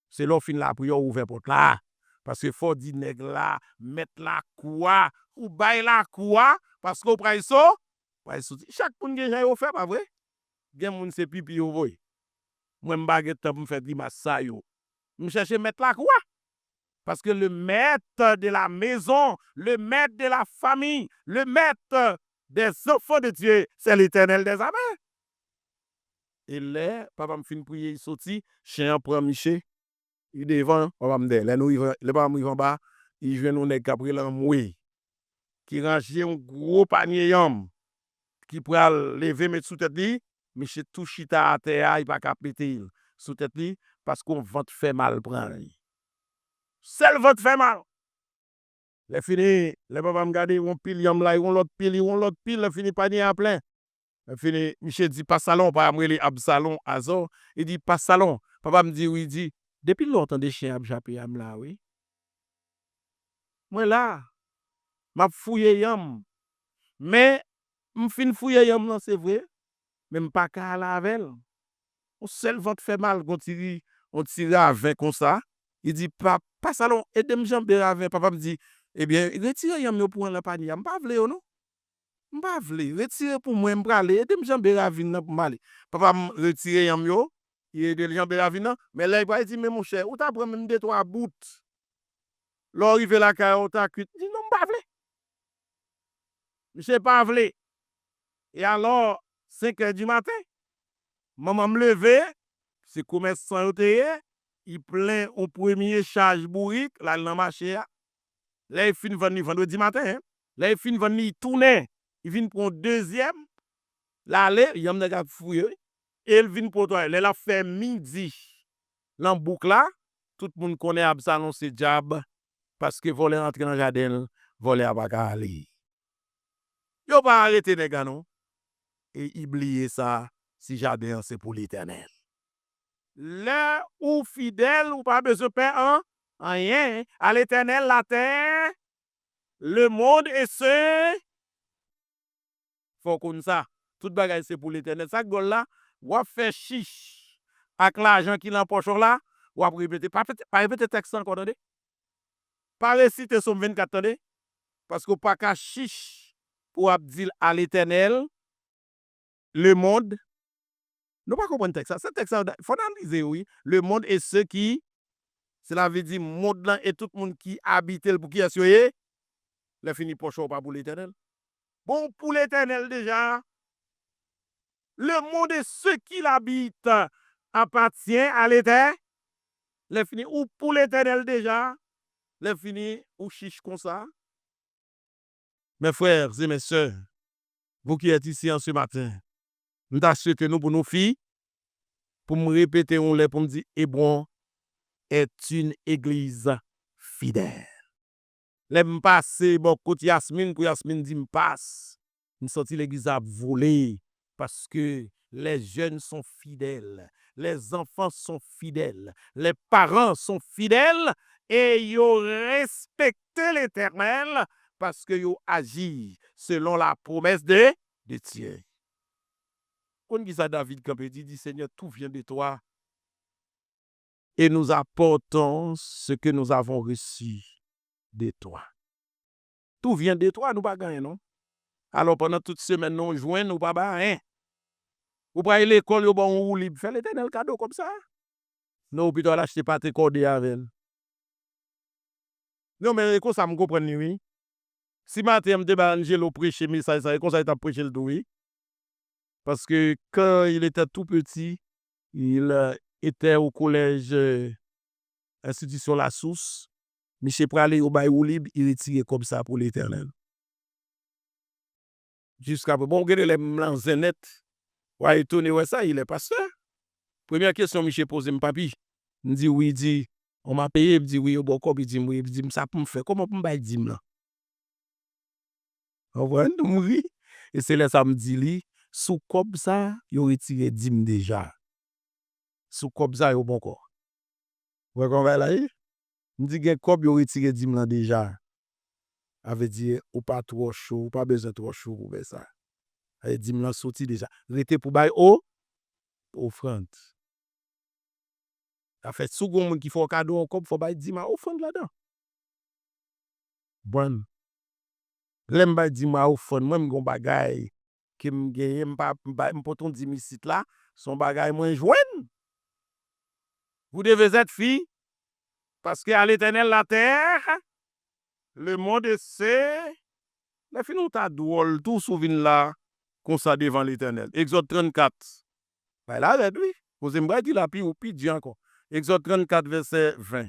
C'est là fin la prière ouvert porte là. Parce que faut dire nèg là, mettre la quoi, ou bail la quoi, parce qu'on prend ça, chaque monde qui a fait, pas vrai? Gen moun se pipi yo voy. Moi m'baguette temps pour faire grimace ça yo. Me chercher mettre la quoi? Parce que le maître de la maison, le maître de la famille, le maître des enfants de Dieu, c'est l'Éternel des armées. Et là, papa me fin prier, il sorti, chien prend Miché, il devant, papa me dit, là nous le papa me en bas, il vient nous nèg après l'amoué, qui range un gros panier yam, qui pral lever mettre sous tête li, Miché tout chita à terre, il pas capter sous tête li parce qu'on vent fait mal prendre. Seul vent fait mal. Les fini, les papa me garder on pile yam là, on l'autre pile, le fini panier à plein. Le fini, Michel dit pas salon, pas me Absalon Azor, il dit pas salon. Papa me dit oui, il dit depuis longtemps des chiens a jappé yam là oui. Moi là, m'a fouillé yam. Mais m'fin fouillé yam là c'est vrai, même pas qu'à la avec. on seul ventre fait mal, on tire avec comme ça. Il dit, pas salon, aidez-moi jambe avec. Papa me dit, eh bien, retirez yam yo pour un panier. M'pa vle yo non? M'pa vle. Retirez pour moi, m'pa aller. Aidez-moi jambe avec pour m'aller. Papa me retire yam yo, il aide le jambe avec non. Mais là, il dit, mais mon cher, ou t'as pris même 2-3 bouts. L'arrivé la caille, t'a cuit. Il dit, non, m'pa vle. Monsieur pas vle. Et alors, 5 h du matin, maman me levé, c'est commerçant yo te, il plein au premier charge bourrique, là dans marché. Là il fin vendre vendredi matin, hein. Là il fin vendre, il tourne, il vient pour un deuxième. Là il y a un gars fouillé et il vient pour toi. Là il a fait midi. Dans boucle là, tout le monde connaît ça non c'est diable parce que voler entrer dans le jardin, voler à pas aller. Yo pas arrêter les gars non. Et oublier ça, si jardin c'est pour l'Éternel. Là où fidèle ou pas besoin de pain, rien. À l'Éternel la terre, le monde et ce. Faut qu'on ça. Tout bagage c'est pour l'Éternel. Ça gol là, ou fait chiche avec l'argent qui dans poche là, ou répéter pas répéter texte encore attendez. Pas réciter Somme 24 attendez. Parce qu'on pas qu'à chiche pour dire à l'Éternel le monde. Nous pas comprendre texte ça. Ce texte il faut analyser oui. Le monde et ceux qui cela veut dire monde là et tout le monde qui habite pour qui assuré. Le fini poche pas pour l'Éternel. Bon pour l'Éternel déjà. Le monde et ceux qui l'habitent appartient à l'Éternel. Le fini ou pour l'Éternel déjà. Le fini ou chiche comme ça. Mes frères et mes sœurs, vous qui êtes ici en ce matin, nous t'assurons nous pour nos filles, pour me répéter pour me dire, Hébron est une église fidèle. Les m'passe, bon, côté Yasmine, pour Yasmine dit m'passe. Nous sorti l'église à voler parce que les jeunes sont fidèles, les enfants sont fidèles, les parents sont fidèles et ils respectent l'Éternel parce que ils agissent selon la promesse de Dieu. Quand dit ça David quand il dit Seigneur, tout vient de toi et nous apportons ce que nous avons reçu de toi. Tout vient de toi, nous pas gagner non. Alors pendant toute semaine nous joignons nous pas rien. Ou pas aller l'école yo bon ou libre, fait l'Éternel cadeau comme ça. Non plutôt l'acheter pas tes cordé avec. Non mais comme ça me comprendre oui. Si matin me débat Angelo prêcher message ça comme ça il t'a prêché le oui. Parce que quand il était tout petit, il était au collège institution La Source. Monsieur pour aller au bail ou libre, il retirait comme ça pour l'Éternel. Jusqu'à bon regardez les lanzenettes. Ouais, étonné ouais ça, il est pasteur. Première question monsieur posé me papi. Il dit oui, il dit on m'a payé, il dit oui, bon comme il dit oui, il dit ça pour me faire comment pour me bailler dim là. On voit nous mourir et c'est là ça me dit li sous comme ça, il retiré dim déjà. Sous comme ça yo bon corps. Vous comprenez là? Me dit gen comme il retiré dim là déjà. Avait dit ou pas trop chaud, ou pas besoin trop chaud pour faire ça. Et dim là sorti déjà. Rete pour bailler offrande. Ça fait second monde qui fait cadeau comme faut bailler dim offrande là-dedans. Bon. Lem ba di ma offrande, moi m'gon bagay que m'gagné m'poton di mi site là, son bagay moins joine. Vous devez être fille parce que à l'Éternel la terre, le monde c'est les filles nous ta drôle tout souvin là comme ça devant l'Éternel. Exode 34. Ben là oui, vous aimez dire la pi ou pi Dieu encore. Exode 34 verset 20.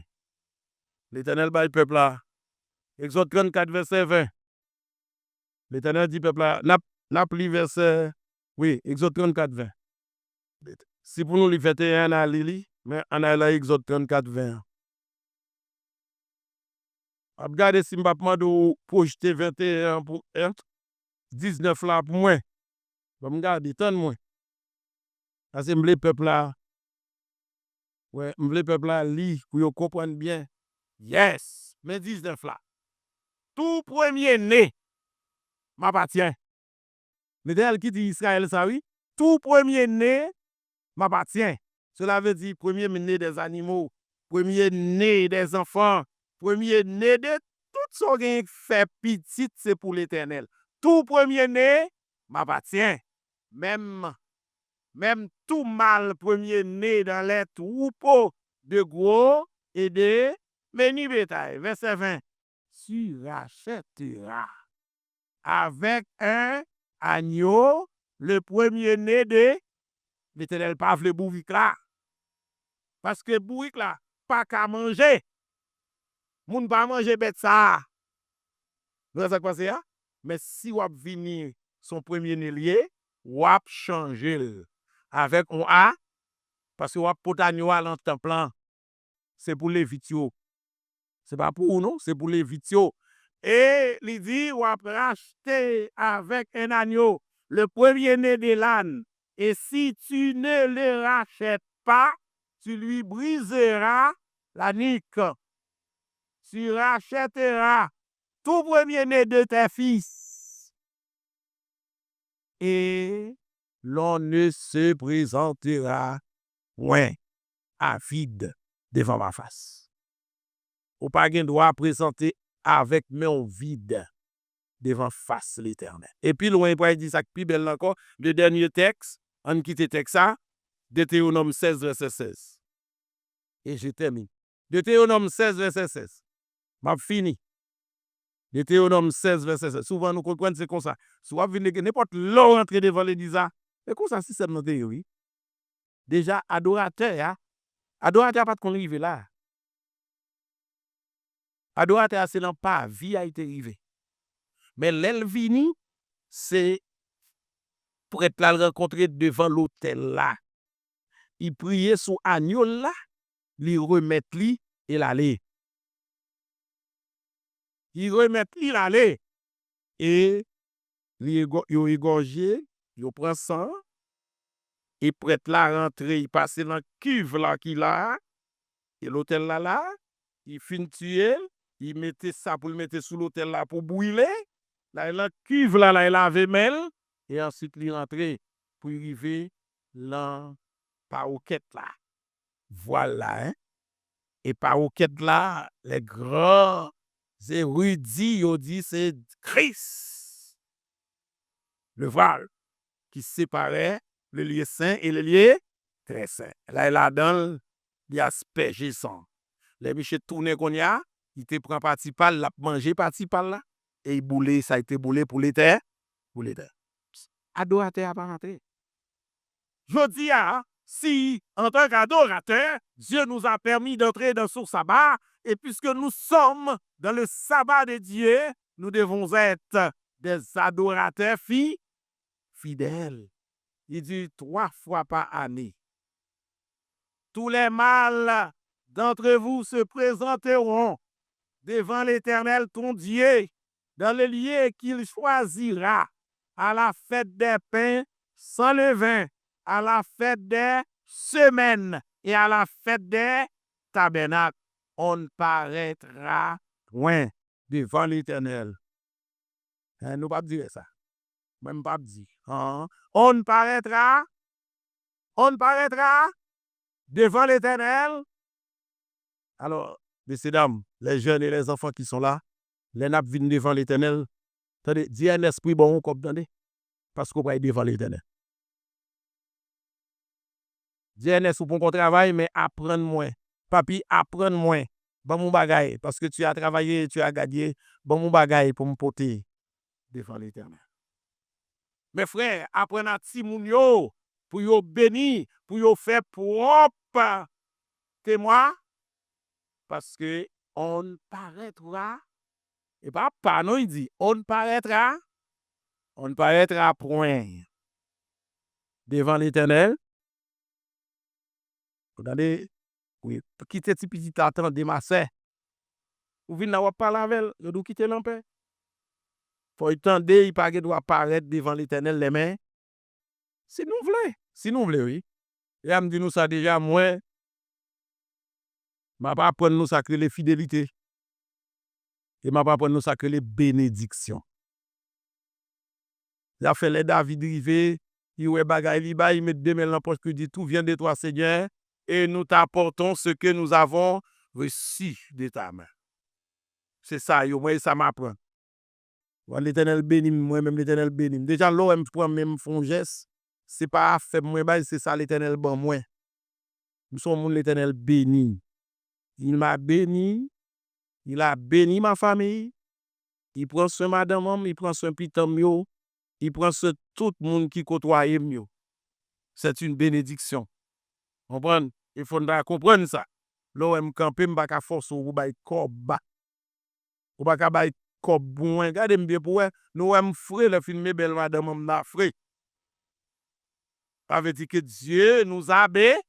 L'Éternel ba le peuple là. Exode 34 verset 20. L'Éternel dit peuple là, n'a pli verset oui, Exode 34 20. Si pour nous li fête un à Lili, mais on a la Exode 34 20. Regardez si m'pa demande projeter 21 pour 19 là pour moi. Je me garder tant moins. Parce que m'vle peuple là. Ouais, m'vle peuple là li pour yo comprendre bien. Yes, mais 19 là. Tout premier né m'appartient. L'Éternel qui dit Israël ça oui, tout premier né m'appartient. Cela veut dire premier-né des animaux, premier-né des enfants, premier-né de tout ce qui fait petit, c'est pour l'Éternel. Tout premier-né m'appartient. Même tout mâle premier-né dans les troupeaux de gros et de menus bétail. Verset 20. Tu rachèteras avec un agneau le premier-né de l'Éternel, pas le bourrique là. Parce que bourrique là, pas qu'à manger. Moun pas manger bête ça. Vous savez quoi c'est ça? Mais si vous venir son premier-né lié, vous changer avec un A, parce que vous potanyo à l'entemplant. C'est pour les vitio. C'est pas pour nous, c'est pour les vitio. Et il dit, vous racheter avec un agneau le premier-né de l'âne. Et si tu ne le rachètes pas, tu lui briseras la nuque. Tu rachèteras tout premier-né de tes fils. Et l'on ne se présentera point à vide devant ma face. Ou pas gen droit présenter avec main vide devant face l'Éternel. Et puis loin pour dire ça plus belle encore, le dernier texte, on quitte texte ça, Deutéronome 16 verset 16. Et je termine. Deutéronome 16 verset 16. M'a fini. Deutéronome 16 verset 16. Souvent nous comprenons c'est comme ça. Soit venir n'importe l'eau rentrer devant l'église, mais comme ça si c'est notre théorie. Déjà adorateur, adorateur pas de qu'on arrive là. Adorateur c'est dans pas vie a été arrivé. Mais l'elvini c'est pour être là rencontrer devant l'autel là. Il priait sous agneau là, il remettre lui et l'aller. Il remettre lui l'aller et il égorgé, il prend sang et prête là rentrer, il passe dans cuve là qu'il a et l'autel là, il fin tuer, il mettait ça pour le mettre sous l'autel là pour brûler. Là il a cuve là, il lave mêle et ensuite il rentrer pour arriver dans paroquette là. Voilà hein. Et paroquette là, les grands érudits ils dit c'est Christ. Le voile qui séparait le lieu saint et le lieu très saint. Là il a dans l'aspect sang. Les michets tourner qu'on y a, il te prend parti pal, l'a manger parti pal là et il boulé, ça a été boulé pour l'éther, pour l'éther. Adorateur à pas rentrer. Je dis si en tant qu'adorateur, Dieu nous a permis d'entrer dans son sabbat et puisque nous sommes dans le sabbat de Dieu, nous devons être des adorateurs fidèles. Il dit 3 fois par année. Tous les mâles d'entre vous se présenteront devant l'Éternel ton Dieu dans le lieu qu'il choisira à la fête des pains sans levain, à la fête des semaines et à la fête des tabernacles. On ne paraîtra point devant l'Éternel. Nous pas dire ça. Même pas dire. On ne paraîtra devant l'Éternel. Alors, messieurs, dames, les jeunes et les enfants qui sont là, les nappes viennent devant l'Éternel. Attendez, dis un esprit bon, comme attendez, parce qu'on va être devant l'Éternel. Dis un esprit pour qu'on travaille, mais apprendre moins. Papi, apprendre moins. Bon mon bagaille, parce que tu as travaillé, tu as gagné. Bon mon bagaille pour me porter devant l'Éternel. Mes frères, apprenez à Timounio pour yo béni, pour yo faire propre témoin, parce que on ne paraîtra, et pas non, il dit, on ne paraîtra point devant l'Éternel. Regardez, oui, quitter ce petit temps de ma sœur. Vous venez d'avoir parlé avec elle, vous doit quitter l'empire. Faut attendre, il pas doit apparaître devant l'Éternel les mains. Si nous voulons, oui. Et elle me dit nous ça déjà, moi, je ne vais pas apprendre nous ça que les fidélités. Et je ne vais pas apprendre nous ça que les bénédictions. Il a fait les David rivé, il ouais bagaille, il met 2 mains dans la poche, il dit tout vient de toi, Seigneur. et nous t'apportons ce que nous avons reçu de ta main. C'est ça, yo, moi, ça m'apprend. L'Éternel bénit, moi-même l'Éternel bénit. Déjà, là, je prends même fond geste, c'est pas fait moi, c'est ça l'Éternel bon moi. Nous sommes l'Éternel béni. Il m'a béni, il a béni ma famille, il prend soin de madame, il prend soin de pitam yo, il prend soin de tout le monde qui côtoie yo. C'est une bénédiction. Comprendre? Il faut comprendre ça. Là, je camper, je ne force ou ba corba. Ou pas ba corb bon. Regardez bien pour nous on frère le filmer belle madame on a frère. Ça veut dire que Dieu nous a béni.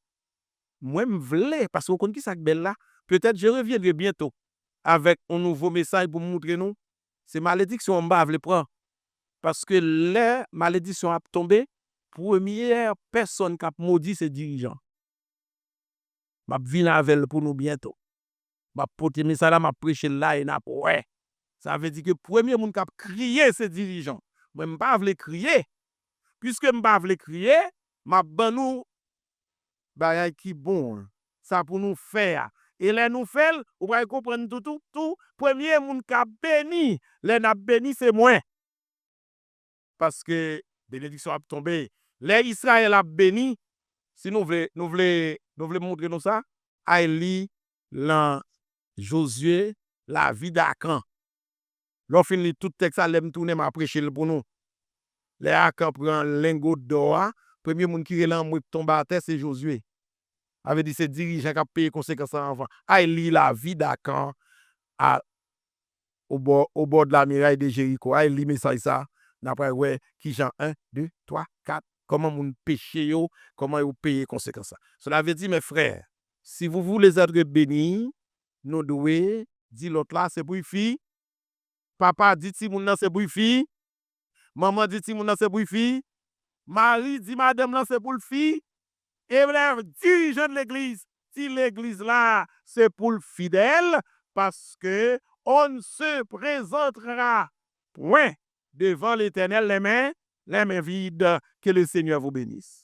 Moi me vle parce qu'on connaît qui ça belle là. Peut-être je reviendrai bientôt avec un nouveau message pour montrer nous. C'est malédiction on va le prendre parce que les malédictions a tombé, première personne qui a maudit c'est dirigeant. M'a vinn avec pour nous bientôt. M'a porter message là, m'a prêcher là et n'a ouais. Ça veut dire que premier monde qui a crié c'est dirigeant. Moi me pas vle crier. Puisque me pas vle crier, m'a ban nous bagay qui bon. Ça pour nous faire. Et là nous fait, vous pouvez comprendre tout. Premier monde qui a béni, les n'a béni c'est moi. Parce que bénédiction a tombé. Les Israël a béni. Si nous voulons montrer nous ça, à lire dans Josué, la vie d'Acan. Lorsqu'on lit tout texte, ça l'aime tourner m'a prêcher pour nous. Les Acan prend lingot d'or, premier monde qui est là moi tombe à terre c'est Josué. Avait dit c'est dirigeant qui a payé conséquences avant. À lire la vie d'Acan au bord de la muraille de Jéricho. À lire message ça, d'après ouais qui Jean 1 2 3 4 comment mon péché yo, comment vous payer conséquences. Cela veut dire mes frères, si vous voulez être bénis, nous devons dire l'autre là c'est pour fille. Papa dit si moun nan c'est pour fille. Maman dit si moun nan c'est pour fille. Marie dit madame nan c'est pour fille. Et les dirigeants de l'église, si l'église là c'est pour le fidèle parce que on ne se présentera point devant l'Éternel les mains vides. Que le Seigneur vous bénisse.